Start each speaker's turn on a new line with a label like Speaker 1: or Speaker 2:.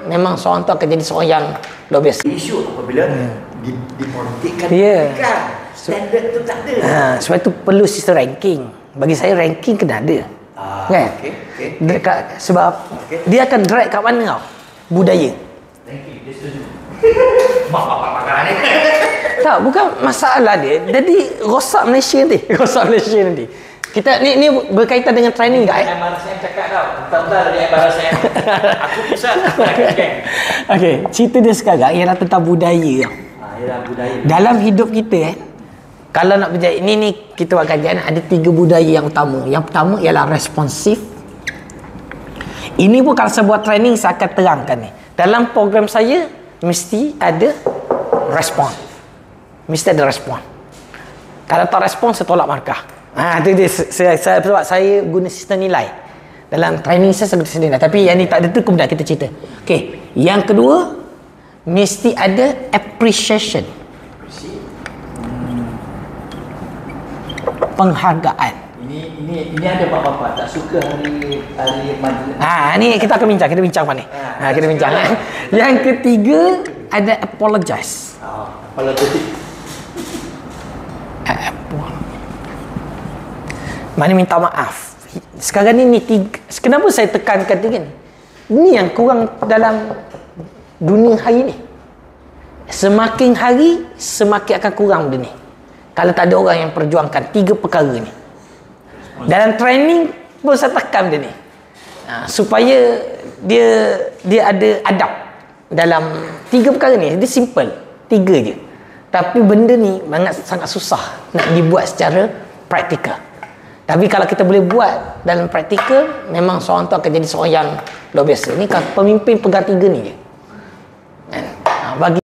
Speaker 1: memang seorang tu akan jadi seorang yang luar biasa.
Speaker 2: Isu apabila dipolitikkan, standard tu tak ada.
Speaker 1: Sebab tu perlu sistem ranking. Bagi saya ranking kena ada. Kan? Sebab dia akan drag kat mana tau? Budaya.
Speaker 2: Ranking, dia setuju. Pakar ni.
Speaker 1: Tak, bukan masalah dia. Jadi rosak Malaysia nanti. Rosak Malaysia nanti. Kita ni berkaitan dengan training tak?
Speaker 2: MRSM cakap tau. Bentar-bentar dia MRSM. Aku pusat.
Speaker 1: Okey, cerita dia sekarang ialah tentang budaya.
Speaker 2: Ialah budaya.
Speaker 1: Dalam hidup kita kalau nak berjaya ni kita buat kajian, ada 3 budaya yang utama. Yang pertama ialah responsif. Ini pun kalau saya buat training saya akan terangkan ni. Dalam program saya mesti ada respon. Mesti ada respon. Kalau tak respon saya tolak markah. Itu dia sebab saya guna sistem nilai. Dalam training saya guna sistem nilai. Tapi yang ni tak ada tu kemudian kita cerita. Okey, yang kedua mesti ada appreciation. Penghargaan.
Speaker 2: Ini ada bapak-bapak tak suka hari majlis.
Speaker 1: Ni kita akan bincang, kita bincang mana? Kita bincang. Yang ketiga ada apologize. Mana minta maaf. Sekarang ni kenapa saya tekankan tiga ni? Ini yang kurang dalam dunia hari ni. Semakin hari semakin akan kurang benda ni. Kalau tak ada orang yang perjuangkan 3 perkara ni. Dalam training pun saya tekan benda ni. Supaya dia ada adab dalam 3 perkara ni. Dia simple, 3 je. Tapi benda ni sangat susah nak dibuat secara praktikal. Tapi kalau kita boleh buat dalam praktikal, memang seorang tu akan jadi seorang yang luar biasa. Ni kan pemimpin pegang 3 ni je. Bagi